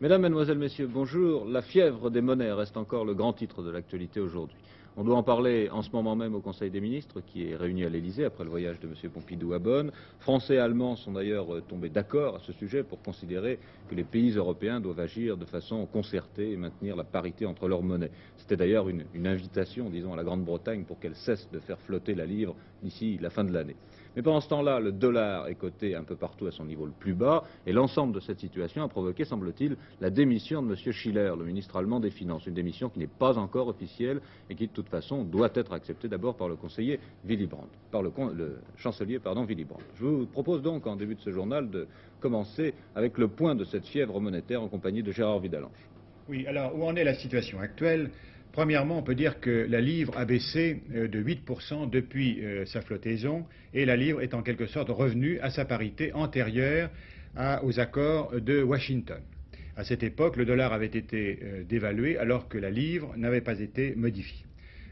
Mesdames, Mesdemoiselles, Messieurs, bonjour. La fièvre des monnaies reste encore le grand titre de l'actualité aujourd'hui. On doit en parler en ce moment même au Conseil des ministres qui est réuni à l'Élysée après le voyage de M. Pompidou à Bonn. Français et Allemands sont d'ailleurs tombés d'accord à ce sujet pour considérer que les pays européens doivent agir de façon concertée et maintenir la parité entre leurs monnaies. C'était d'ailleurs une invitation, disons, à la Grande-Bretagne pour qu'elle cesse de faire flotter la livre d'ici la fin de l'année. Mais pendant ce temps-là, le dollar est coté un peu partout à son niveau le plus bas, et l'ensemble de cette situation a provoqué, semble-t-il, la démission de M. Schiller, le ministre allemand des Finances. Une démission qui n'est pas encore officielle et qui, de toute façon, doit être acceptée d'abord par le conseiller Willy Brandt, par le chancelier, Willy Brandt. Je vous propose donc, en début de ce journal, de commencer avec le point de cette fièvre monétaire en compagnie de Gérard Vidalange. Oui, alors où en est la situation actuelle? Premièrement, on peut dire que la livre a baissé de 8% depuis sa flottaison et la livre est en quelque sorte revenue à sa parité antérieure aux accords de Washington. À cette époque, le dollar avait été dévalué alors que la livre n'avait pas été modifiée.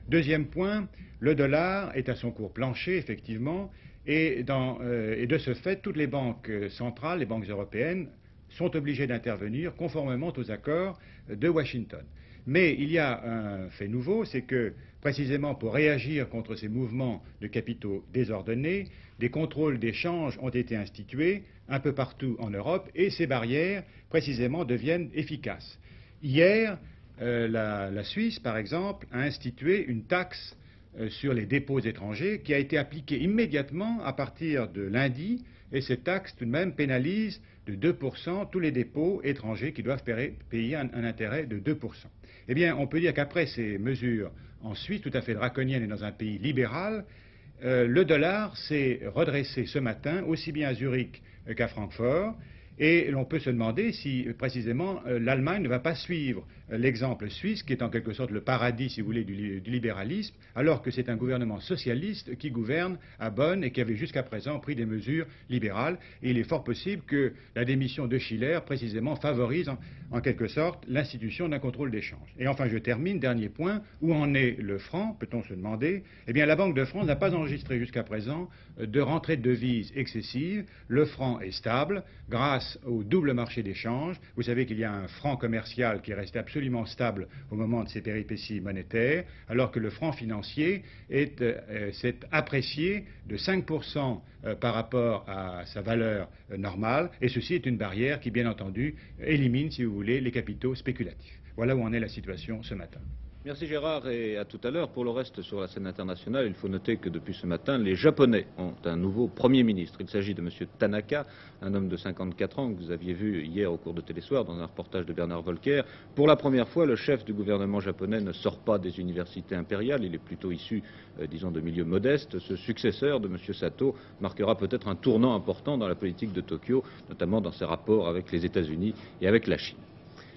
Deuxième point, le dollar est à son cours plancher, effectivement, et de ce fait, toutes les banques centrales, les banques européennes, sont obligées d'intervenir conformément aux accords de Washington. Mais il y a un fait nouveau, c'est que précisément pour réagir contre ces mouvements de capitaux désordonnés, des contrôles d'échange ont été institués un peu partout en Europe et ces barrières précisément deviennent efficaces. Hier, la Suisse, par exemple, a institué une taxe sur les dépôts étrangers qui a été appliquée immédiatement à partir de lundi et cette taxe tout de même pénalise de 2% tous les dépôts étrangers qui doivent payer un intérêt de 2%. Eh bien, on peut dire qu'après ces mesures en Suisse, tout à fait draconiennes et dans un pays libéral, le dollar s'est redressé ce matin, aussi bien à Zurich qu'à Francfort, et l'on peut se demander si précisément l'Allemagne ne va pas suivre l'exemple suisse, qui est en quelque sorte le paradis, si vous voulez, du libéralisme, alors que c'est un gouvernement socialiste qui gouverne à Bonn et qui avait jusqu'à présent pris des mesures libérales. Et il est fort possible que la démission de Schiller, précisément, favorise en quelque sorte l'institution d'un contrôle d'échange. Et enfin, je termine, dernier point, où en est le franc, peut-on se demander? Eh bien, la Banque de France n'a pas enregistré jusqu'à présent de rentrée de devises excessive. Le franc est stable grâce au double marché d'échange. Vous savez qu'il y a un franc commercial qui est resté absolument stable au moment de ces péripéties monétaires, alors que le franc financier s'est apprécié de 5% par rapport à sa valeur normale, et ceci est une barrière qui, bien entendu, élimine, si vous voulez, les capitaux spéculatifs. Voilà où en est la situation ce matin. Merci Gérard et à tout à l'heure. Pour le reste, sur la scène internationale, il faut noter que depuis ce matin, les Japonais ont un nouveau Premier ministre. Il s'agit de M. Tanaka, un homme de 54 ans que vous aviez vu hier au cours de Télésoir dans un reportage de Bernard Volcker. Pour la première fois, le chef du gouvernement japonais ne sort pas des universités impériales, il est plutôt issu, disons, de milieux modestes. Ce successeur de M. Sato marquera peut-être un tournant important dans la politique de Tokyo, notamment dans ses rapports avec les États-Unis et avec la Chine.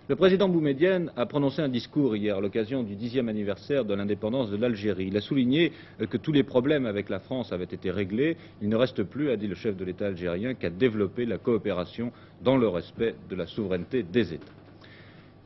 Le président Boumedienne a prononcé un discours hier à l'occasion du 10e anniversaire de l'indépendance de l'Algérie. Il a souligné que tous les problèmes avec la France avaient été réglés. Il ne reste plus, a dit le chef de l'État algérien, qu'à développer la coopération dans le respect de la souveraineté des États.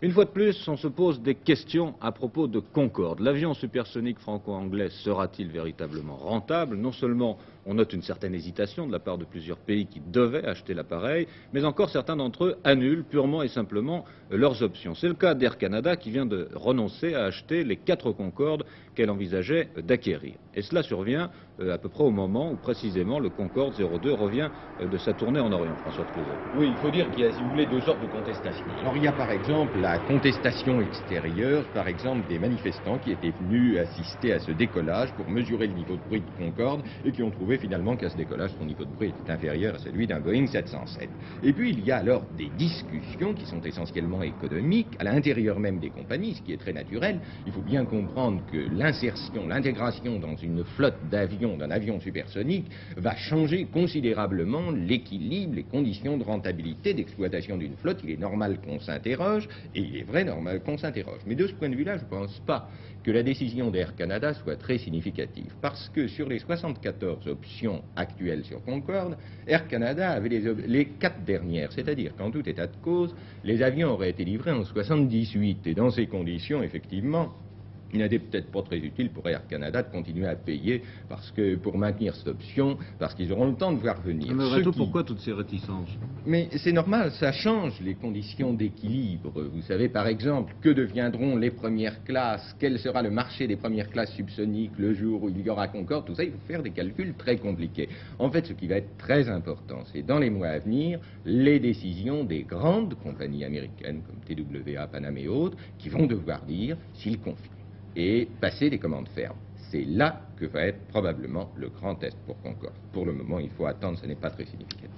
Une fois de plus, on se pose des questions à propos de Concorde. L'avion supersonique franco-anglais sera-t-il véritablement rentable? Non seulement on note une certaine hésitation de la part de plusieurs pays qui devaient acheter l'appareil, mais encore certains d'entre eux annulent purement et simplement leurs options. C'est le cas d'Air Canada qui vient de renoncer à acheter les 4 Concorde qu'elle envisageait d'acquérir. Et cela survient à peu près au moment où précisément le Concorde 02 revient de sa tournée en Orient, François Closet. Oui, il faut dire qu'il y a, si vous voulez, deux sortes de contestations. Alors il y a par exemple la contestation extérieure, par exemple des manifestants qui étaient venus assister à ce décollage pour mesurer le niveau de bruit de Concorde et qui ont trouvé finalement qu'à ce décollage, son niveau de bruit était inférieur à celui d'un Boeing 707. Et puis il y a alors des discussions qui sont essentiellement économiques à l'intérieur même des compagnies, ce qui est très naturel. Il faut bien comprendre que l'intégration dans une flotte d'avions, d'un avion supersonique, va changer considérablement l'équilibre, les conditions de rentabilité d'exploitation d'une flotte. Il est normal qu'on s'interroge, et il est vrai normal qu'on s'interroge. Mais de ce point de vue-là, je ne pense pas que la décision d'Air Canada soit très significative, parce que sur les 74 options actuelles sur Concorde, Air Canada avait les 4 dernières, c'est-à-dire qu'en tout état de cause, les avions auraient été livrés en 78, et dans ces conditions, effectivement, il n'était peut-être pas très utile pour Air Canada de continuer à payer pour maintenir cette option, parce qu'ils auront le temps de voir venir. Mais pourquoi toutes ces réticences? Mais c'est normal, ça change les conditions d'équilibre. Vous savez, par exemple, que deviendront les premières classes, quel sera le marché des premières classes subsoniques le jour où il y aura Concorde, tout ça, il faut faire des calculs très compliqués. En fait, ce qui va être très important, c'est dans les mois à venir, les décisions des grandes compagnies américaines, comme TWA, Panam et autres, qui vont devoir dire s'ils confient et passer des commandes fermes. C'est là que va être probablement le grand test pour Concorde. Pour le moment, il faut attendre, ce n'est pas très significatif.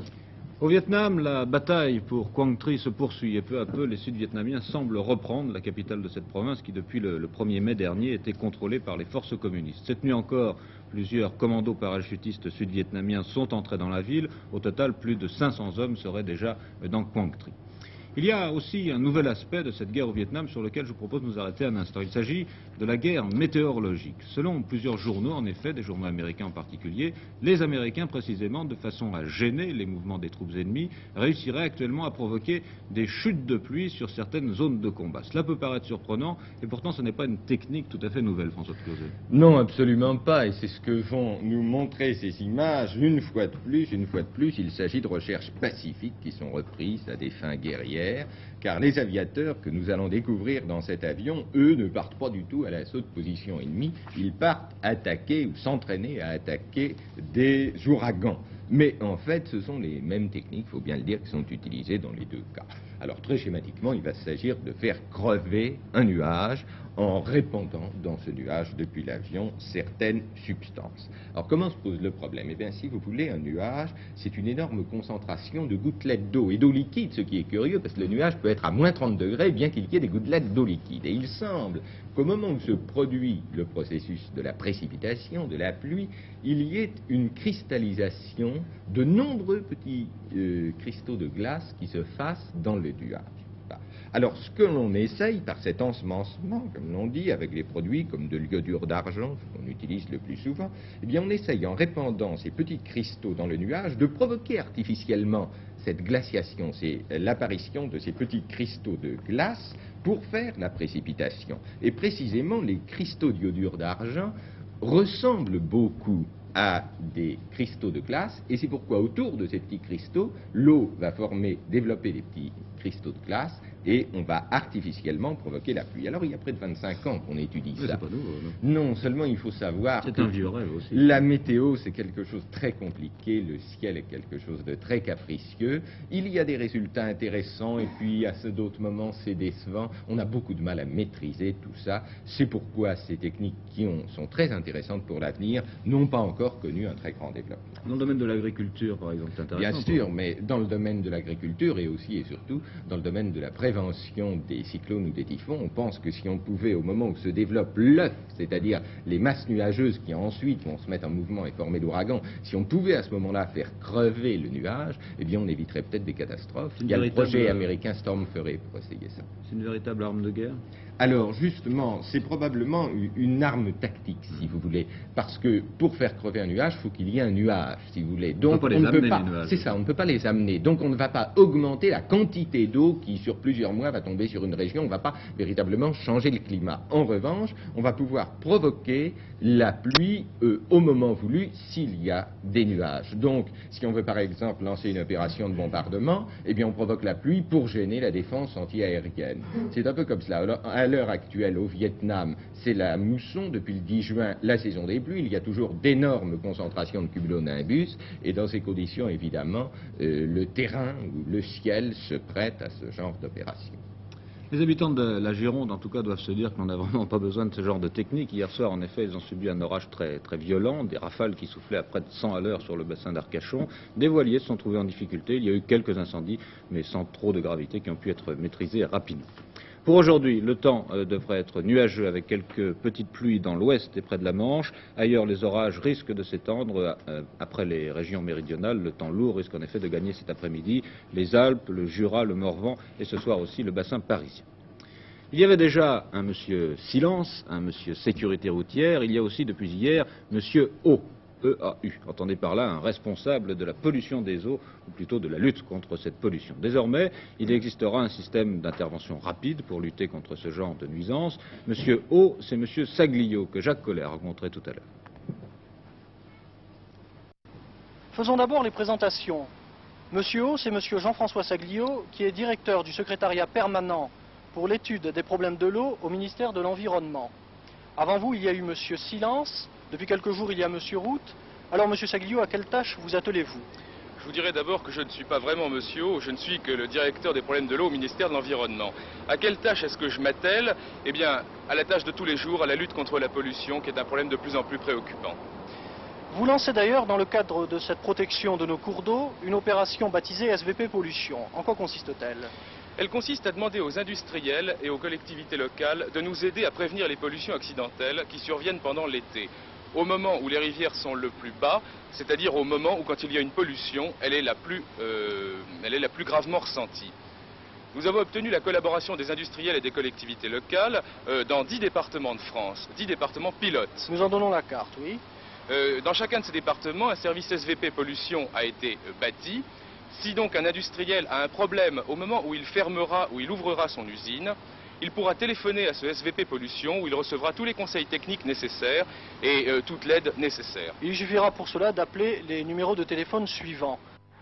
Au Vietnam, la bataille pour Quang Tri se poursuit et peu à peu, les Sud-Vietnamiens semblent reprendre la capitale de cette province qui, depuis le 1er mai dernier, était contrôlée par les forces communistes. Cette nuit encore, plusieurs commandos parachutistes sud-vietnamiens sont entrés dans la ville. Au total, plus de 500 hommes seraient déjà dans Quang Tri. Il y a aussi un nouvel aspect de cette guerre au Vietnam sur lequel je vous propose de nous arrêter un instant. Il s'agit de la guerre météorologique. Selon plusieurs journaux, en effet, des journaux américains en particulier, les Américains, précisément, de façon à gêner les mouvements des troupes ennemies, réussiraient actuellement à provoquer des chutes de pluie sur certaines zones de combat. Cela peut paraître surprenant, et pourtant ce n'est pas une technique tout à fait nouvelle, François de Closet. Non, absolument pas, et c'est ce que vont nous montrer ces images. Une fois de plus, il s'agit de recherches pacifiques qui sont reprises à des fins guerrières. Car les aviateurs que nous allons découvrir dans cet avion, eux, ne partent pas du tout à l'assaut de positions ennemies, ils partent attaquer ou s'entraîner à attaquer des ouragans. Mais en fait, ce sont les mêmes techniques, il faut bien le dire, qui sont utilisées dans les deux cas. Alors très schématiquement, il va s'agir de faire crever un nuage en répandant dans ce nuage depuis l'avion certaines substances. Alors comment se pose le problème? Eh bien, si vous voulez, un nuage, c'est une énorme concentration de gouttelettes d'eau et d'eau liquide, ce qui est curieux parce que le nuage peut être à moins 30 degrés bien qu'il y ait des gouttelettes d'eau liquide. Et il semble qu'au moment où se produit le processus de la précipitation, de la pluie, il y ait une cristallisation de nombreux petits cristaux de glace qui se fassent dans le nuage. Alors, ce que l'on essaye par cet ensemencement, comme l'on dit, avec des produits comme de l'iodure d'argent, qu'on utilise le plus souvent, eh bien, on essaye, en répandant ces petits cristaux dans le nuage, de provoquer artificiellement cette glaciation, c'est l'apparition de ces petits cristaux de glace pour faire la précipitation. Et précisément, les cristaux d'iodure d'argent ressemblent beaucoup à des cristaux de glace, et c'est pourquoi autour de ces petits cristaux, l'eau va développer des petits cristaux de glace, et on va artificiellement provoquer la pluie. Alors il y a près de 25 ans qu'on étudie ça. C'est pas nouveau, non, seulement il faut savoir que un vieux rêve aussi. La météo, c'est quelque chose de très compliqué, le ciel est quelque chose de très capricieux, il y a des résultats intéressants, et puis à d'autres moments c'est décevant, on a beaucoup de mal à maîtriser tout ça, c'est pourquoi ces techniques qui sont très intéressantes pour l'avenir n'ont pas encore connu un très grand développement. Dans le domaine de l'agriculture, par exemple, c'est intéressant. Bien sûr, mais dans le domaine de l'agriculture et aussi et surtout dans le domaine de la prévention des cyclones ou des typhons, on pense que si on pouvait, au moment où se développe l'œuf, c'est-à-dire les masses nuageuses qui ensuite vont se mettre en mouvement et former l'ouragan, si on pouvait à ce moment-là faire crever le nuage, eh bien on éviterait peut-être des catastrophes. Il y a le projet américain Storm Fury pour essayer ça. C'est une véritable arme de guerre? Alors justement, c'est probablement une arme tactique, si vous voulez, parce que pour faire crever un nuage, il faut qu'il y ait un nuage, si vous voulez. Donc on ne peut pas, c'est ça, on ne peut pas les amener. Donc on ne va pas augmenter la quantité d'eau qui, sur plusieurs mois, va tomber sur une région. On ne va pas véritablement changer le climat. En revanche, on va pouvoir provoquer la pluie au moment voulu s'il y a des nuages. Donc, si on veut par exemple lancer une opération de bombardement, eh bien on provoque la pluie pour gêner la défense anti-aérienne. C'est un peu comme cela. Alors, à l'heure actuelle, au Vietnam, c'est la mousson. Depuis le 10 juin, la saison des pluies. Il y a toujours d'énormes concentrations de cumulonimbus. Et dans ces conditions, évidemment, le terrain ou le ciel se prête à ce genre d'opération. Les habitants de la Gironde, en tout cas, doivent se dire qu'on n'a vraiment pas besoin de ce genre de technique. Hier soir, en effet, ils ont subi un orage très, très violent, des rafales qui soufflaient à près de 100 à l'heure sur le bassin d'Arcachon. Des voiliers se sont trouvés en difficulté. Il y a eu quelques incendies, mais sans trop de gravité, qui ont pu être maîtrisés rapidement. Pour aujourd'hui, le temps devrait être nuageux avec quelques petites pluies dans l'ouest et près de la Manche. Ailleurs, les orages risquent de s'étendre après les régions méridionales. Le temps lourd risque en effet de gagner cet après-midi les Alpes, le Jura, le Morvan et ce soir aussi le bassin parisien. Il y avait déjà un monsieur Silence, un monsieur Sécurité routière. Il y a aussi depuis hier monsieur O. EAU. Entendez par là un responsable de la pollution des eaux, ou plutôt de la lutte contre cette pollution. Désormais, il existera un système d'intervention rapide pour lutter contre ce genre de nuisances. Monsieur O, c'est monsieur Saglio, que Jacques Collet a rencontré tout à l'heure. Faisons d'abord les présentations. Monsieur O, c'est monsieur Jean-François Saglio, qui est directeur du secrétariat permanent pour l'étude des problèmes de l'eau au ministère de l'Environnement. Avant vous, il y a eu monsieur Silence. Depuis quelques jours, il y a monsieur Route. Alors, monsieur Saglio, à quelle tâche vous attelez-vous? Je vous dirais d'abord que je ne suis pas vraiment monsieur O, je ne suis que le directeur des problèmes de l'eau au ministère de l'Environnement. À quelle tâche est-ce que je m'attelle? Eh bien, à la tâche de tous les jours, à la lutte contre la pollution, qui est un problème de plus en plus préoccupant. Vous lancez d'ailleurs, dans le cadre de cette protection de nos cours d'eau, une opération baptisée SVP Pollution. En quoi consiste-t-elle? Elle consiste à demander aux industriels et aux collectivités locales de nous aider à prévenir les pollutions accidentelles qui surviennent pendant l'été. Au moment où les rivières sont le plus bas, c'est-à-dire au moment où, quand il y a une pollution, elle est la plus gravement ressentie. Nous avons obtenu la collaboration des industriels et des collectivités locales dans 10 départements de France, 10 départements pilotes. Nous en donnons la carte, oui. Dans chacun de ces départements, un service SVP Pollution a été bâti. Si donc un industriel a un problème au moment où il fermera, où il ouvrira son usine, il pourra téléphoner à ce SVP Pollution où il recevra tous les conseils techniques nécessaires et toute l'aide nécessaire. Il suffira pour cela d'appeler les numéros de téléphone suivants.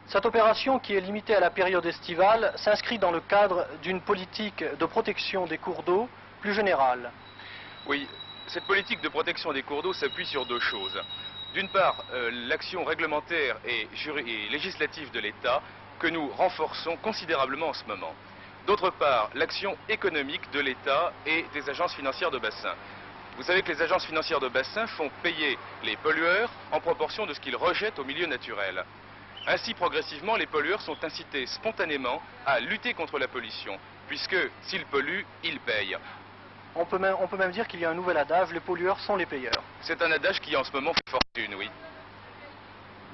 Cette opération, qui est limitée à la période estivale, s'inscrit dans le cadre d'une politique de protection des cours d'eau plus générale. Oui, cette politique de protection des cours d'eau s'appuie sur deux choses. D'une part, l'action réglementaire et législative de l'État que nous renforçons considérablement en ce moment. D'autre part, l'action économique de l'État et des agences financières de bassin. Vous savez que les agences financières de bassin font payer les pollueurs en proportion de ce qu'ils rejettent au milieu naturel. Ainsi, progressivement, les pollueurs sont incités spontanément à lutter contre la pollution, puisque s'ils polluent, ils payent. On peut même dire qu'il y a un nouvel adage, les pollueurs sont les payeurs. C'est un adage qui en ce moment fait fortune, oui.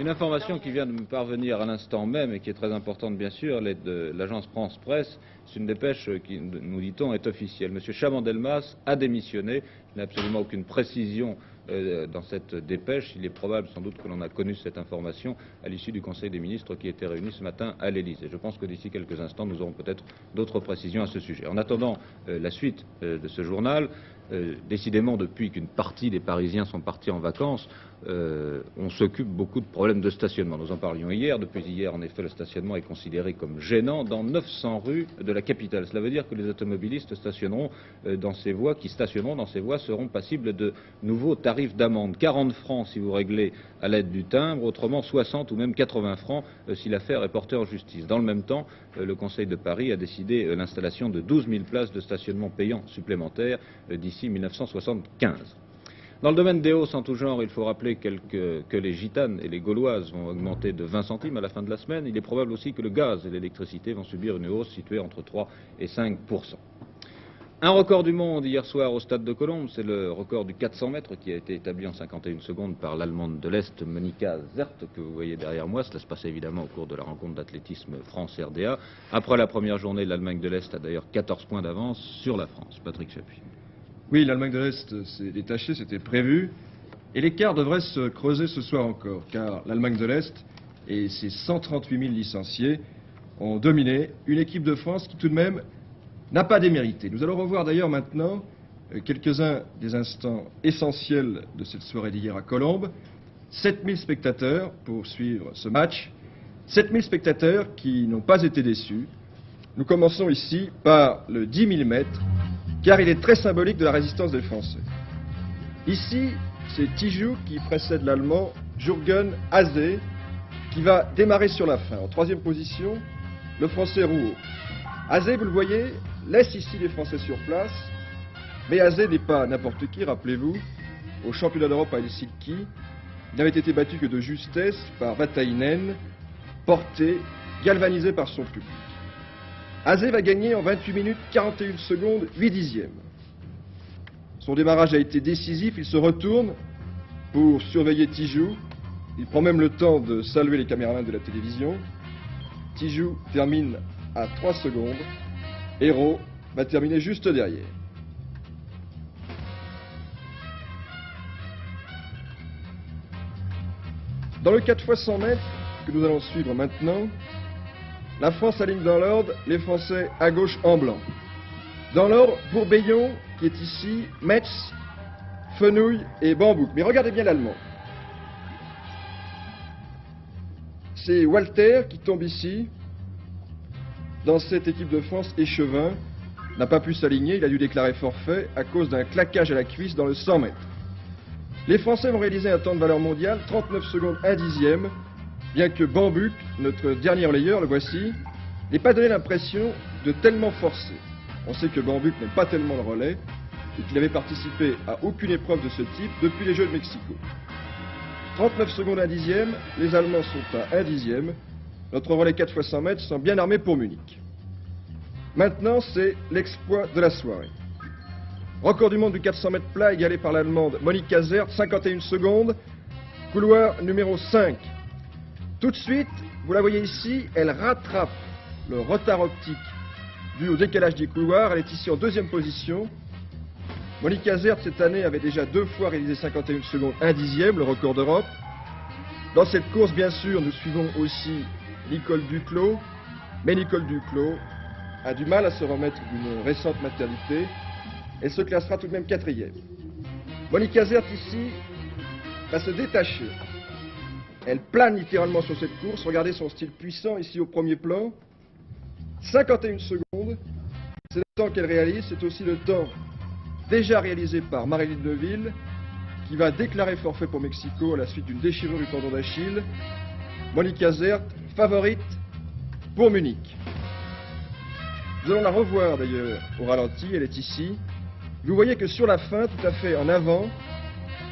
Une information qui vient de me parvenir à l'instant même et qui est très importante bien sûr, elle est de l'agence France Presse. C'est une dépêche qui, nous dit-on, est officielle. Monsieur Chaban-Delmas a démissionné. Il n'y a absolument aucune précision dans cette dépêche. Il est probable sans doute que l'on a connu cette information à l'issue du Conseil des ministres qui était réuni ce matin à l'Élysée. Je pense que d'ici quelques instants, nous aurons peut-être d'autres précisions à ce sujet. En attendant la suite de ce journal, décidément, depuis qu'une partie des Parisiens sont partis en vacances, on s'occupe beaucoup de problèmes de stationnement. Nous en parlions hier. Depuis hier, en effet, le stationnement est considéré comme gênant dans 900 rues de la capitale. Cela veut dire que les automobilistes stationneront dans ces voies, seront passibles de nouveaux tarifs d'amende. 40 francs si vous réglez à l'aide du timbre, autrement 60 ou même 80 francs si l'affaire est portée en justice. Dans le même temps, le Conseil de Paris a décidé l'installation de 12 000 places de stationnement payant supplémentaires d'ici 1975. Dans le domaine des hausses en tout genre, il faut rappeler que les gitanes et les gauloises vont augmenter de 20 centimes à la fin de la semaine. Il est probable aussi que le gaz et l'électricité vont subir une hausse située entre 3 et 5%. Un record du monde hier soir au stade de Colombes, c'est le record du 400 mètres qui a été établi en 51 secondes par l'Allemande de l'Est, Monika Zert, que vous voyez derrière moi. Cela se passait évidemment au cours de la rencontre d'athlétisme France-RDA. Après la première journée, l'Allemagne de l'Est a d'ailleurs 14 points d'avance sur la France. Patrick Chapuis. Oui, l'Allemagne de l'Est s'est détachée, c'était prévu. Et l'écart devrait se creuser ce soir encore, car l'Allemagne de l'Est et ses 138 000 licenciés ont dominé une équipe de France qui tout de même n'a pas démérité. Nous allons revoir d'ailleurs maintenant quelques-uns des instants essentiels de cette soirée d'hier à Colombes. 7000 spectateurs pour suivre ce match. 7000 spectateurs qui n'ont pas été déçus. Nous commençons ici par le 10 000 mètres, car il est très symbolique de la résistance des Français. Ici, c'est Tijoux qui précède l'Allemand Jürgen Haase, qui va démarrer sur la fin. En troisième position, le Français Rouault. Haase, vous le voyez, laisse ici les Français sur place, mais Haase n'est pas n'importe qui, rappelez-vous. Au championnat d'Europe à Helsinki, il n'avait été battu que de justesse par Vatainen, porté, galvanisé par son public. Haase va gagner en 28 minutes 41 secondes 8 dixièmes. Son démarrage a été décisif, il se retourne pour surveiller Tijoux. Il prend même le temps de saluer les caméramans de la télévision. Tijoux termine à 3 secondes. Hérault va terminer juste derrière. Dans le 4 x 100 mètres que nous allons suivre maintenant, la France aligne dans l'ordre, les Français à gauche en blanc. Dans l'ordre, Bourbeillon, qui est ici, Metz, Fenouil et Bambouk. Mais regardez bien l'allemand. C'est Walter qui tombe ici, dans cette équipe de France, Échevin, n'a pas pu s'aligner, il a dû déclarer forfait à cause d'un claquage à la cuisse dans le 100 mètres. Les Français vont réaliser un temps de valeur mondiale, 39 secondes 1 dixième, bien que Bambuck, notre dernier relayeur, le voici, n'ait pas donné l'impression de tellement forcer. On sait que Bambuck n'aime pas tellement le relais et qu'il avait participé à aucune épreuve de ce type depuis les Jeux de Mexico. 39 secondes 1 dixième, les Allemands sont à 1 dixième. Notre relais 4 x 100 mètres sont bien armés pour Munich. Maintenant, c'est l'exploit de la soirée. Record du monde du 400 mètres plat égalé par l'Allemande Monique Kazert, 51 secondes, couloir numéro 5. Tout de suite, vous la voyez ici, elle rattrape le retard optique dû au décalage du couloir. Elle est ici en deuxième position. Monique Kazert, cette année, avait déjà 2 fois réalisé 51 secondes 1 dixième, le record d'Europe. Dans cette course, bien sûr, nous suivons aussi Nicole Duclos, mais Nicole Duclos a du mal à se remettre d'une récente maternité. Elle se classera tout de même 4e. Monique Kazert, ici, va se détacher. Elle plane littéralement sur cette course. Regardez son style puissant ici au premier plan. 51 secondes, c'est le temps qu'elle réalise. C'est aussi le temps déjà réalisé par Marie-Line Deville, qui va déclarer forfait pour Mexico à la suite d'une déchirure du tendon d'Achille. Monique Kazert, favorite pour Munich. Nous allons la revoir d'ailleurs au ralenti, elle est ici. Vous voyez que sur la fin, tout à fait en avant,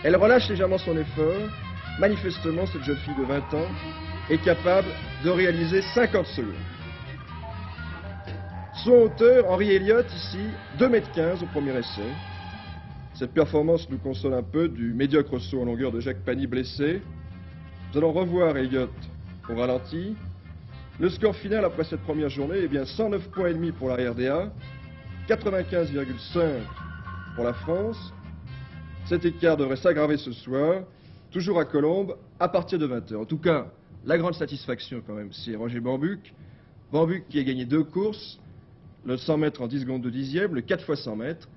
elle relâche légèrement son effort. Manifestement, cette jeune fille de 20 ans est capable de réaliser 50 secondes. Son auteur, Henri Elliott, ici, 2,15 m au premier essai. Cette performance nous console un peu du médiocre saut en longueur de Jacques Pani blessé. Nous allons revoir Elliott au ralenti. Le score final après cette première journée est bien 109,5 points pour la RDA, 95,5 pour la France. Cet écart devrait s'aggraver ce soir, toujours à Colombes, à partir de 20 h. En tout cas, la grande satisfaction quand même, c'est Roger Bambuck. Bambuck qui a gagné 2 courses, le 100 mètres en 10 secondes de dixième, le 4 x 100 mètres.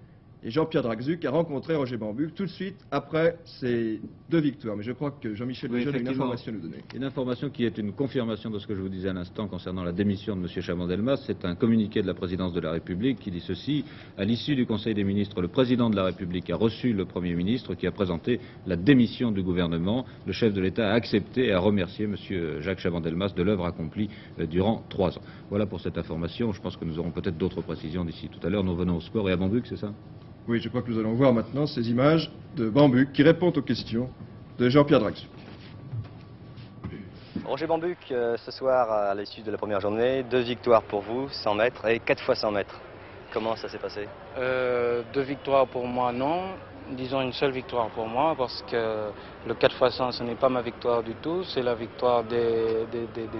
Et Jean-Pierre Draxuc a rencontré Roger Bambuck tout de suite après ces 2 victoires. Mais je crois que Jean-Michel Lejeune a une information à nous donner. Une information qui est une confirmation de ce que je vous disais à l'instant concernant la démission de M. Chaban-Delmas. C'est un communiqué de la présidence de la République qui dit ceci. À l'issue du Conseil des ministres, le président de la République a reçu le Premier ministre qui a présenté la démission du gouvernement. Le chef de l'État a accepté et a remercié M. Jacques Chaban-Delmas de l'œuvre accomplie durant 3 ans. Voilà pour cette information. Je pense que nous aurons peut-être d'autres précisions d'ici tout à l'heure. Nous venons au sport et à Bambuck, c'est ça ? Oui, je crois que nous allons voir maintenant ces images de Bambuck qui répondent aux questions de Jean-Pierre Draxuc. Roger Bambuck, ce soir, à l'issue de la première journée, 2 victoires pour vous, 100 mètres et 4 x 100 mètres. Comment ça s'est passé? 2 victoires pour moi, non. Disons une seule victoire pour moi, parce que le 4 x 100, ce n'est pas ma victoire du tout. C'est la victoire des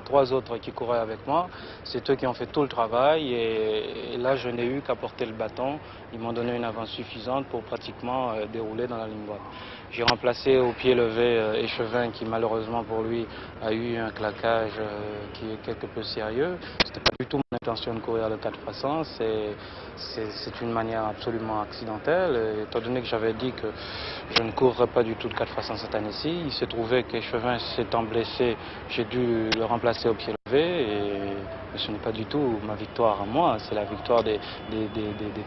3 autres qui couraient avec moi. C'est eux qui ont fait tout le travail. Et là, je n'ai eu qu'à porter le bâton. Ils m'ont donné une avance suffisante pour pratiquement dérouler dans la ligne droite. J'ai remplacé au pied levé Échevin, qui malheureusement pour lui a eu un claquage qui est quelque peu sérieux. C'était pas du tout mon intention de courir le 4 x 100. C'est une manière absolument accidentelle. Et étant donné que j'avais dit que je ne courrais pas du tout le 4 x 100 cette année-ci, il s'est trouvé qu'Échevin s'étant blessé, j'ai dû le remplacer au pied levé. Et ce n'est pas du tout ma victoire à moi, c'est la victoire des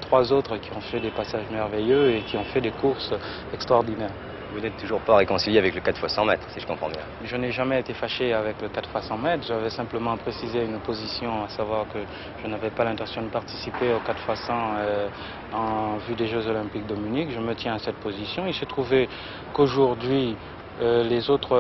3 autres qui ont fait des passages merveilleux et qui ont fait des courses extraordinaires. Vous n'êtes toujours pas réconcilié avec le 4 x 100 mètres, si je comprends bien. Je n'ai jamais été fâché avec le 4 x 100 mètres. J'avais simplement précisé une position, à savoir que je n'avais pas l'intention de participer au 4 x 100 en vue des Jeux Olympiques de Munich. Je me tiens à cette position. Il s'est trouvé qu'aujourd'hui, les autres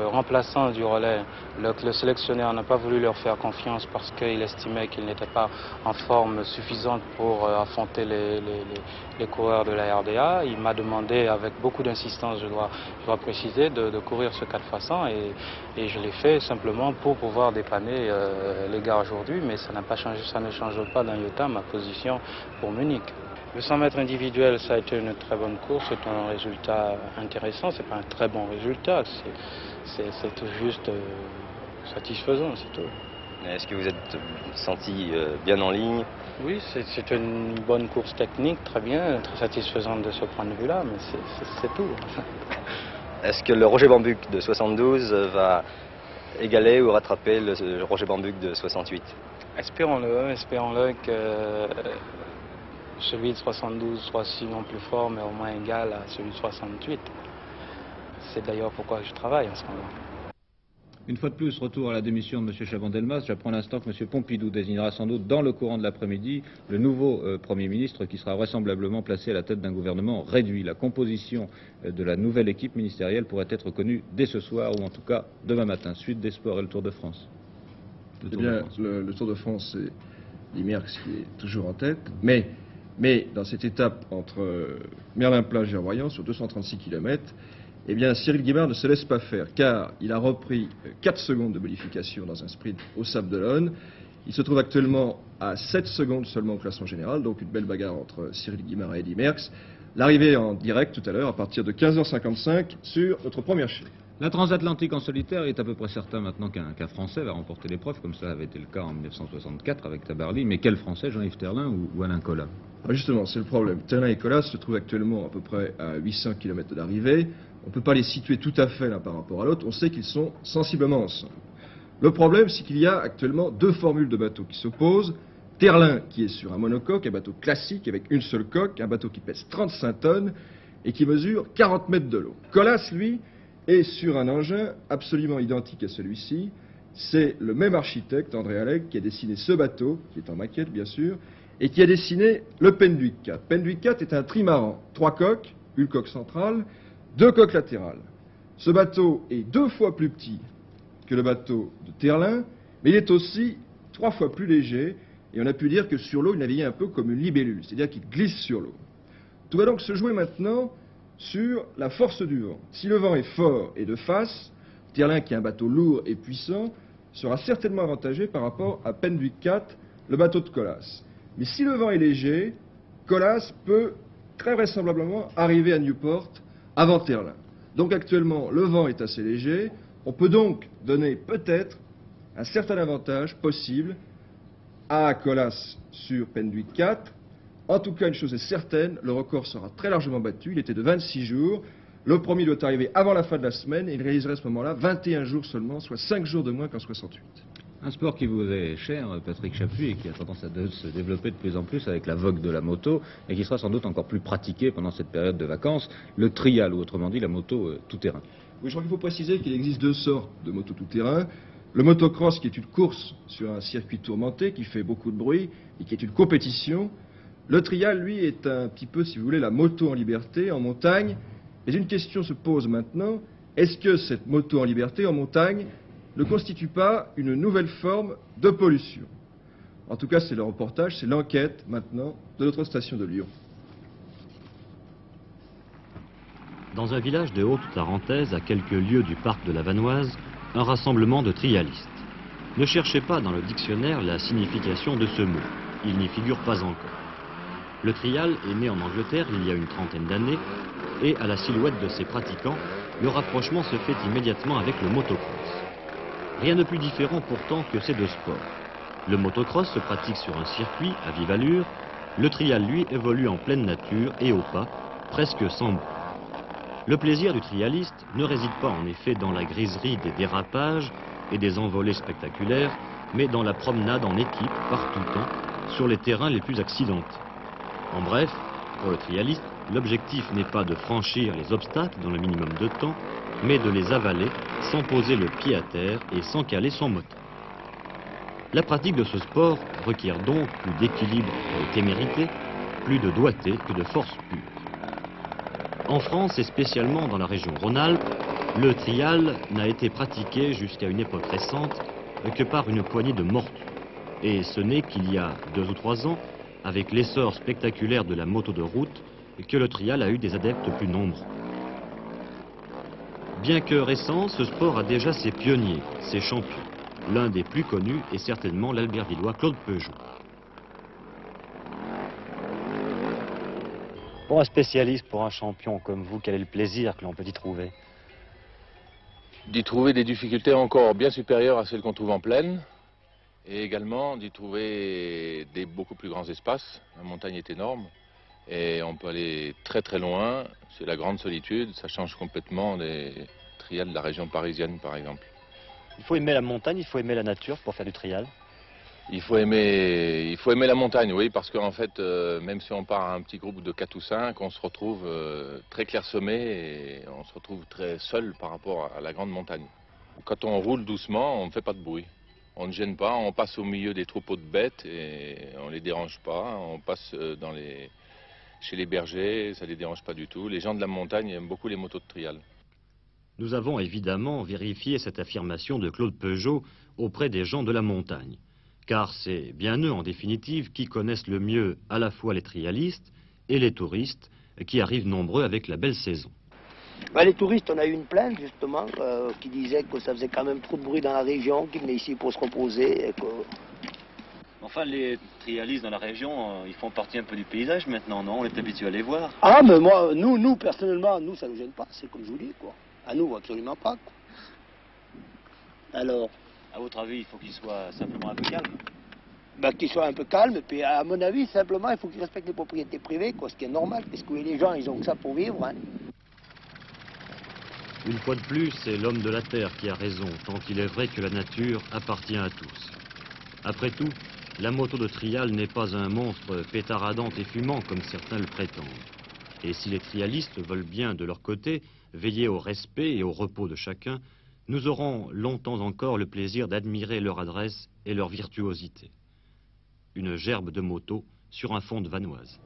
remplaçants du relais, le sélectionneur n'a pas voulu leur faire confiance parce qu'il estimait qu'ils n'étaient pas en forme suffisante pour affronter les coureurs de la RDA. Il m'a demandé avec beaucoup d'insistance, je dois préciser, de courir ce 4 x 100 et je l'ai fait simplement pour pouvoir dépanner les gars aujourd'hui, mais ça n'a pas changé, ça ne change pas d'un iota ma position pour Munich. Le 100 mètres individuel, ça a été une très bonne course, c'est un résultat intéressant, c'est pas un très bon résultat, c'est tout juste satisfaisant, c'est tout. Est-ce que vous êtes senti bien en ligne? Oui, c'est une bonne course technique, très bien, très satisfaisante de ce point de vue-là, mais c'est tout. Est-ce que le Roger Bambuck de 72 va égaler ou rattraper le Roger Bambuck de 68? Espérons-le que celui de 72 soit sinon plus fort, mais au moins égal à celui de 68. C'est d'ailleurs pourquoi je travaille en ce moment. Une fois de plus, retour à la démission de M. Chaban-Delmas. J'apprends à l'instant que M. Pompidou désignera sans doute dans le courant de l'après-midi le nouveau Premier ministre qui sera vraisemblablement placé à la tête d'un gouvernement réduit. La composition de la nouvelle équipe ministérielle pourrait être connue dès ce soir ou en tout cas demain matin. Suite des sports et le Tour de France. Eh bien, le Tour de France, c'est Merckx qui est toujours en tête, mais dans cette étape entre Merlin-Plage et Royan, sur 236 km, eh bien, Cyril Guimard ne se laisse pas faire, car il a repris 4 secondes de bonification dans un sprint au Sable d'Olonne. Il se trouve actuellement à 7 secondes seulement au classement général, donc une belle bagarre entre Cyril Guimard et Eddy Merckx. L'arrivée en direct tout à l'heure, à partir de 15h55, sur notre première chaîne. La transatlantique en solitaire est à peu près certain maintenant qu'un Français va remporter l'épreuve, comme cela avait été le cas en 1964 avec Tabarly. Mais quel Français, Jean-Yves Therlin ou Alain Colas? Justement, c'est le problème. Therlin et Colas se trouvent actuellement à peu près à 800 km d'arrivée. On ne peut pas les situer tout à fait l'un par rapport à l'autre. On sait qu'ils sont sensiblement ensemble. Le problème, c'est qu'il y a actuellement 2 formules de bateaux qui s'opposent. Therlin, qui est sur un monocoque, un bateau classique avec une seule coque, un bateau qui pèse 35 tonnes et qui mesure 40 mètres de long. Colas, lui, est sur un engin absolument identique à celui-ci. C'est le même architecte, André Alleg, qui a dessiné ce bateau, qui est en maquette bien sûr, et qui a dessiné le Penduic 4. Penduic 4 est un trimaran, 3 coques, une coque centrale, 2 coques latérales. Ce bateau est 2 fois plus petit que le bateau de Therlin, mais il est aussi 3 fois plus léger, et on a pu dire que sur l'eau, il naviguait un peu comme une libellule, c'est-à-dire qu'il glisse sur l'eau. Tout va donc se jouer maintenant sur la force du vent. Si le vent est fort et de face, Therlin, qui est un bateau lourd et puissant, sera certainement avantagé par rapport à Penduic 4, le bateau de Colas. Mais si le vent est léger, Colas peut très vraisemblablement arriver à Newport avant Therlin. Donc actuellement, le vent est assez léger. On peut donc donner peut-être un certain avantage possible à Colas sur Penduic 4. En tout cas, une chose est certaine, le record sera très largement battu. Il était de 26 jours. Le premier doit arriver avant la fin de la semaine et il réaliserait à ce moment-là 21 jours seulement, soit 5 jours de moins qu'en 68. Un sport qui vous est cher, Patrick Chapuis, et qui a tendance à se développer de plus en plus avec la vogue de la moto, et qui sera sans doute encore plus pratiqué pendant cette période de vacances, le trial, ou autrement dit la moto tout-terrain. Oui, je crois qu'il faut préciser qu'il existe 2 sortes de motos tout-terrain. Le motocross, qui est une course sur un circuit tourmenté, qui fait beaucoup de bruit, et qui est une compétition. Le trial, lui, est un petit peu, si vous voulez, la moto en liberté, en montagne. Mais une question se pose maintenant, est-ce que cette moto en liberté, en montagne, ne constitue pas une nouvelle forme de pollution? En tout cas, c'est le reportage, c'est l'enquête maintenant de notre station de Lyon. Dans un village de Haute-Tarentaise, à quelques lieues du parc de la Vanoise, un rassemblement de trialistes. Ne cherchez pas dans le dictionnaire la signification de ce mot, il n'y figure pas encore. Le trial est né en Angleterre il y a une trentaine d'années, et à la silhouette de ses pratiquants, le rapprochement se fait immédiatement avec le motocross. Rien de plus différent pourtant que ces 2 sports. Le motocross se pratique sur un circuit à vive allure, le trial lui évolue en pleine nature et au pas, presque sans bruit. Le plaisir du trialiste ne réside pas en effet dans la griserie des dérapages et des envolées spectaculaires, mais dans la promenade en équipe par tout temps sur les terrains les plus accidentés. En bref, pour le trialiste, l'objectif n'est pas de franchir les obstacles dans le minimum de temps, mais de les avaler sans poser le pied à terre et sans caler son moteur. La pratique de ce sport requiert donc plus d'équilibre et de témérité, plus de doigté que de force pure. En France et spécialement dans la région Rhône-Alpes, le trial n'a été pratiqué jusqu'à une époque récente que par une poignée de morteux. Et ce n'est qu'il y a 2 ou 3 ans, avec l'essor spectaculaire de la moto de route, que le trial a eu des adeptes plus nombreux. Bien que récent, ce sport a déjà ses pionniers, ses champions. L'un des plus connus est certainement l'Albervillois Claude Peugeot. Pour un spécialiste, pour un champion comme vous, quel est le plaisir que l'on peut y trouver? D'y trouver des difficultés encore bien supérieures à celles qu'on trouve en plaine, et également d'y trouver des beaucoup plus grands espaces. La montagne est énorme, et on peut aller très très loin. C'est la grande solitude, ça change complètement des trials de la région parisienne, par exemple. Il faut aimer la montagne, il faut aimer la nature pour faire du trial. Il faut aimer la montagne, oui, parce qu'en fait, même si on part à un petit groupe de 4 ou 5, on se retrouve très clairsemé et on se retrouve très seul par rapport à la grande montagne. Quand on roule doucement, on ne fait pas de bruit. On ne gêne pas, on passe au milieu des troupeaux de bêtes et on ne les dérange pas. On passe chez les bergers, ça ne les dérange pas du tout. Les gens de la montagne aiment beaucoup les motos de trial. Nous avons évidemment vérifié cette affirmation de Claude Peugeot auprès des gens de la montagne. Car c'est bien eux, en définitive, qui connaissent le mieux à la fois les trialistes et les touristes qui arrivent nombreux avec la belle saison. Ben, les touristes, on a eu une plainte justement qui disait que ça faisait quand même trop de bruit dans la région, qu'ils venaient ici pour se reposer. Et que... Enfin, les trialistes dans la région, ils font partie un peu du paysage maintenant, non? On est habitué à les voir. Ah, mais moi, nous, personnellement, nous, ça ne nous gêne pas, c'est comme je vous dis, quoi. À nous, absolument pas, quoi. Alors? À votre avis, il faut qu'ils soient simplement un peu calmes? Ben, qu'ils soient un peu calmes, et puis à mon avis, simplement, il faut qu'ils respectent les propriétés privées, quoi, ce qui est normal, parce que les gens, ils ont que ça pour vivre, hein. Une fois de plus, c'est l'homme de la terre qui a raison, tant il est vrai que la nature appartient à tous. Après tout, la moto de trial n'est pas un monstre pétaradant et fumant comme certains le prétendent. Et si les trialistes veulent bien, de leur côté, veiller au respect et au repos de chacun, nous aurons longtemps encore le plaisir d'admirer leur adresse et leur virtuosité. Une gerbe de moto sur un fond de vanoise.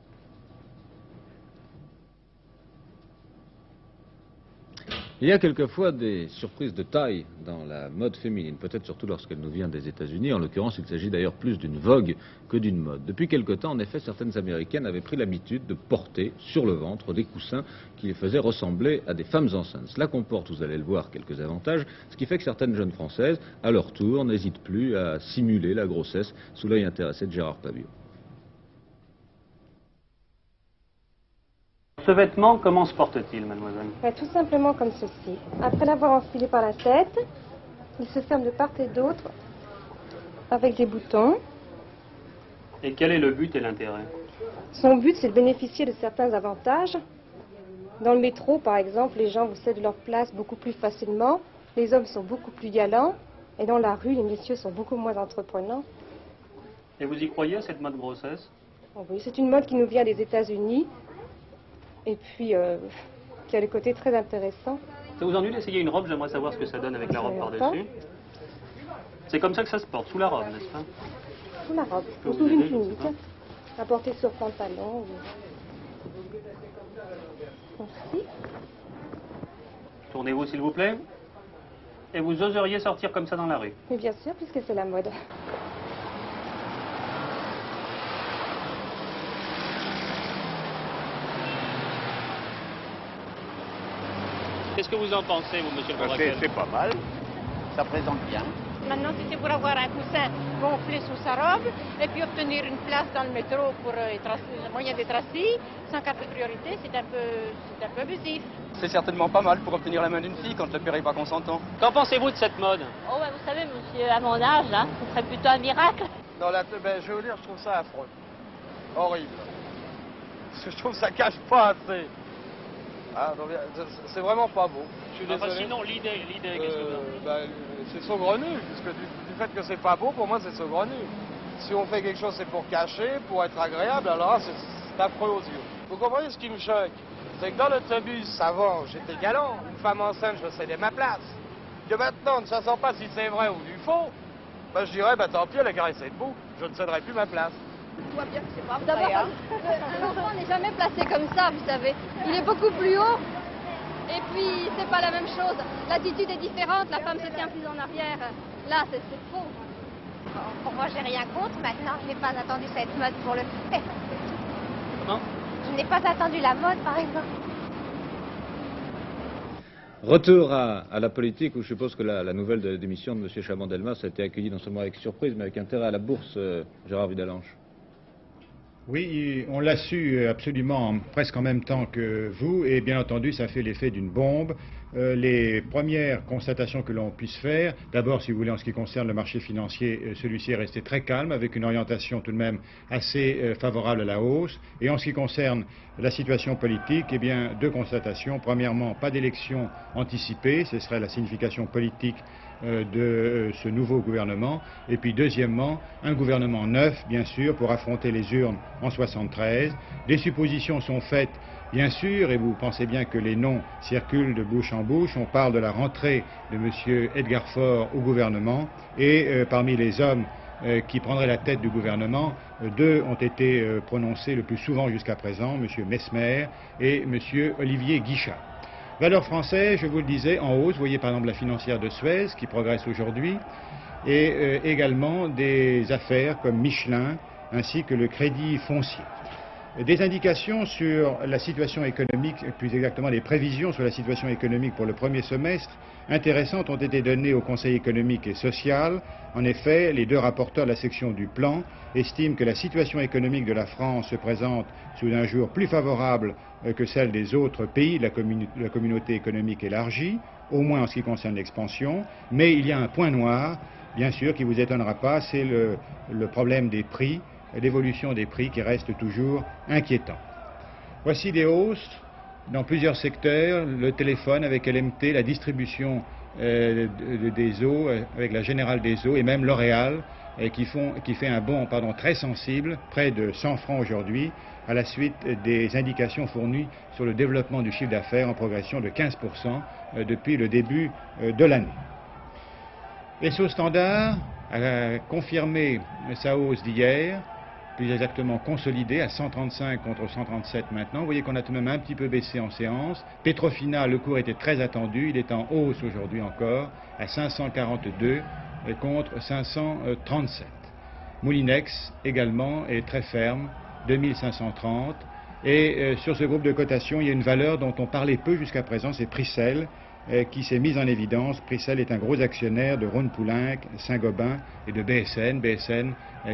Il y a quelquefois des surprises de taille dans la mode féminine, peut-être surtout lorsqu'elle nous vient des États-Unis. En l'occurrence, il s'agit d'ailleurs plus d'une vogue que d'une mode. Depuis quelque temps, en effet, certaines Américaines avaient pris l'habitude de porter sur le ventre des coussins qui les faisaient ressembler à des femmes enceintes. Cela comporte, vous allez le voir, quelques avantages, ce qui fait que certaines jeunes Françaises, à leur tour, n'hésitent plus à simuler la grossesse sous l'œil intéressé de Gérard Pabio. Ce vêtement, comment se porte-t-il, mademoiselle? Tout simplement comme ceci. Après l'avoir enfilé par la tête, il se ferme de part et d'autre avec des boutons. Et quel est le but et l'intérêt? Son but, c'est de bénéficier de certains avantages. Dans le métro, par exemple, les gens vous cèdent leur place beaucoup plus facilement. Les hommes sont beaucoup plus galants. Et dans la rue, les messieurs sont beaucoup moins entreprenants. Et vous y croyez à cette mode grossesse? Oui, c'est une mode qui nous vient des États-Unis. Et puis, qui a le côté très intéressant. Ça vous ennuie d'essayer une robe? J'aimerais savoir ce que ça donne avec la robe par-dessus. C'est comme ça que ça se porte, sous la robe, n'est-ce pas? Sous la robe, ou sous une tunique, à porter sur pantalon. Merci. Tournez-vous, s'il vous plaît. Et vous oseriez sortir comme ça dans la rue? Mais bien sûr, puisque c'est la mode. Qu'est-ce que vous en pensez, vous, monsieur le Convaquel? C'est pas mal. Ça présente bien. Maintenant, c'était pour avoir un coussin gonflé sous sa robe et puis obtenir une place dans le métro pour le moyen d'être assis, sans carte de priorité, c'est un peu abusif. C'est certainement pas mal pour obtenir la main d'une fille quand le père n'est pas consentant. Qu'en pensez-vous de cette mode? Oh, bah, vous savez, monsieur, à mon âge, là, ce serait plutôt un miracle. Dans la, je vais vous dire, je trouve ça affreux. Horrible. Je trouve que ça cache pas assez. Ah, c'est vraiment pas beau. Je suis désolé. Enfin, sinon, l'idée, qu'est-ce que c'est saugrenu, puisque du fait que c'est pas beau, pour moi, c'est saugrenu. Si on fait quelque chose, c'est pour cacher, pour être agréable, alors là, c'est affreux aux yeux. Vous comprenez ce qui me choque? C'est que dans l'autobus, avant, j'étais galant. Une femme enceinte, je cédais ma place. Que maintenant, ne sachant pas si c'est vrai ou du faux, ben, je dirais, ben, tant pis, elle a caressé debout. Je ne céderai plus ma place. Je vois bien que c'est pas vrai. D'abord, un enfant n'est jamais placé comme ça, vous savez. Il est beaucoup plus haut. Et puis, c'est pas la même chose. L'attitude est différente. La femme se tient plus en arrière. Là, c'est faux. Pour moi, j'ai rien contre. Maintenant, je n'ai pas attendu cette mode pour le faire. Comment? Je n'ai pas attendu la mode, par exemple. Retour à la politique, où je suppose que la nouvelle de la démission de M. Chaban-Delmas a été accueillie non seulement avec surprise, mais avec intérêt à la bourse, Gérard Vidalanche. Oui, on l'a su absolument presque en même temps que vous, et bien entendu, ça fait l'effet d'une bombe. Les premières constatations que l'on puisse faire, d'abord, si vous voulez, en ce qui concerne le marché financier, celui-ci est resté très calme, avec une orientation tout de même assez favorable à la hausse. Et en ce qui concerne la situation politique, eh bien, deux constatations. Premièrement, pas d'élection anticipée, ce serait la signification politique de ce nouveau gouvernement. Et puis deuxièmement, un gouvernement neuf, bien sûr, pour affronter les urnes en 73. Des suppositions sont faites, bien sûr, et vous pensez bien que les noms circulent de bouche en bouche. On parle de la rentrée de M. Edgar Faure au gouvernement, et parmi les hommes qui prendraient la tête du gouvernement, deux ont été prononcés le plus souvent jusqu'à présent, M. Mesmer et M. Olivier Guichard. Valeurs françaises, je vous le disais, en hausse. Vous voyez par exemple la financière de Suez qui progresse aujourd'hui, et également des affaires comme Michelin ainsi que le crédit foncier. Des indications sur la situation économique, plus exactement des prévisions sur la situation économique pour le premier semestre, intéressantes ont été données au Conseil économique et social. En effet, les deux rapporteurs de la section du plan estiment que la situation économique de la France se présente sous un jour plus favorable que celle des autres pays de la communauté économique élargie, au moins en ce qui concerne l'expansion. Mais il y a un point noir, bien sûr, qui ne vous étonnera pas, c'est le problème des prix, l'évolution des prix qui reste toujours inquiétant. Voici des hausses dans plusieurs secteurs, le téléphone avec LMT, la distribution des eaux avec la Générale des Eaux et même L'Oréal qui fait un bond très sensible, près de 100 francs aujourd'hui, à la suite des indications fournies sur le développement du chiffre d'affaires en progression de 15% depuis le début de l'année. Esso Standard a confirmé sa hausse d'hier, plus exactement consolidé à 135 contre 137 maintenant. Vous voyez qu'on a tout de même un petit peu baissé en séance. Petrofina, le cours était très attendu, il est en hausse aujourd'hui encore à 542 contre 537. Moulinex également est très ferme, 2530. Et sur ce groupe de cotation, il y a une valeur dont on parlait peu jusqu'à présent, c'est Pricel, qui s'est mise en évidence. Pricel est un gros actionnaire de Rhône-Poulenc, Saint-Gobain et de BSN. BSN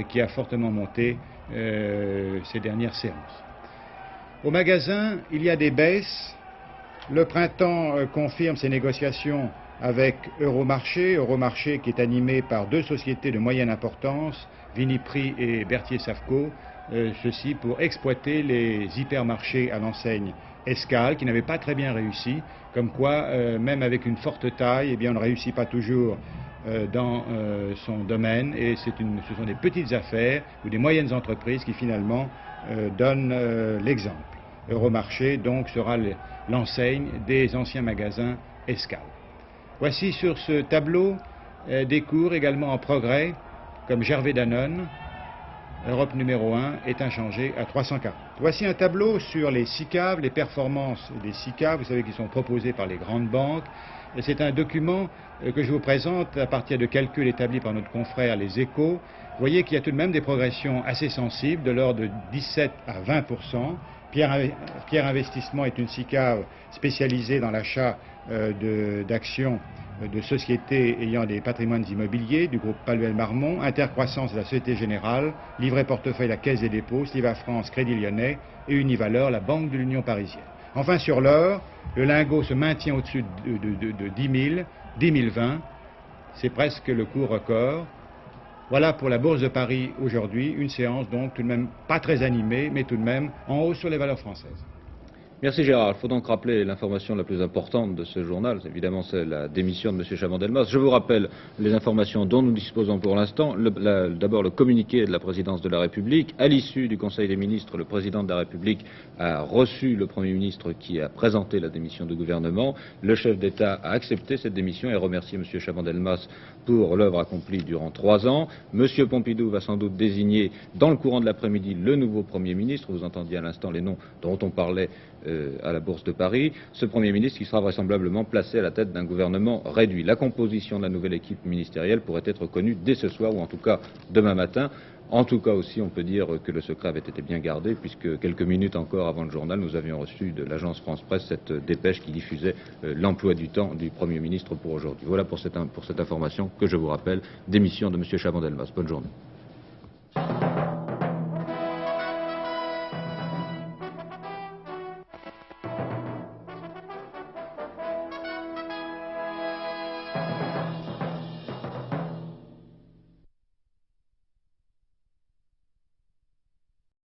qui a fortement monté ces dernières séances. Au magasin, il y a des baisses. Le printemps confirme ses négociations avec Euromarché. Euromarché qui est animé par deux sociétés de moyenne importance, Viniprix et Berthier-Safco. Ceci pour exploiter les hypermarchés à l'enseigne Escale, qui n'avait pas très bien réussi, comme quoi, même avec une forte taille, eh bien, on ne réussit pas toujours dans son domaine, et ce sont des petites affaires ou des moyennes entreprises qui finalement donnent l'exemple. Euromarché, donc, sera l'enseigne des anciens magasins Escale. Voici sur ce tableau des cours également en progrès, comme Gervais Danone. Europe numéro 1 est inchangé à 340. Voici un tableau sur les SICAV, les performances des SICAV, vous savez, qui sont proposées par les grandes banques. C'est un document que je vous présente à partir de calculs établis par notre confrère Les Échos. Vous voyez qu'il y a tout de même des progressions assez sensibles, de l'ordre de 17 à 20%. Pierre Investissement est une SICAV spécialisée dans l'achat d'actions de sociétés ayant des patrimoines immobiliers, du groupe Paluel-Marmont, Intercroissance de la Société Générale, Livret Portefeuille la Caisse des Dépôts, Sliva France, Crédit Lyonnais et Univaleur, la Banque de l'Union Parisienne. Enfin, sur l'or, le lingot se maintient au-dessus de 10 020, c'est presque le cours record. Voilà pour la Bourse de Paris aujourd'hui, une séance donc tout de même pas très animée, mais tout de même en hausse sur les valeurs françaises. Merci Gérard. Il faut donc rappeler l'information la plus importante de ce journal. Évidemment, c'est la démission de M. Chaban-Delmas. Je vous rappelle les informations dont nous disposons pour l'instant. D'abord, le communiqué de la présidence de la République. À l'issue du Conseil des ministres, le président de la République a reçu le Premier ministre qui a présenté la démission du gouvernement. Le chef d'État a accepté cette démission et remercié M. Chaban-Delmas pour l'œuvre accomplie durant 3 ans. M. Pompidou va sans doute désigner dans le courant de l'après-midi le nouveau Premier ministre. Vous entendiez à l'instant les noms dont on parlait à la Bourse de Paris, ce Premier ministre qui sera vraisemblablement placé à la tête d'un gouvernement réduit. La composition de la nouvelle équipe ministérielle pourrait être connue dès ce soir ou en tout cas demain matin. En tout cas aussi, on peut dire que le secret avait été bien gardé puisque quelques minutes encore avant le journal, nous avions reçu de l'agence France-Presse cette dépêche qui diffusait l'emploi du temps du Premier ministre pour aujourd'hui. Voilà pour cette information que je vous rappelle, démission de M. Chaban-Delmas. Bonne journée.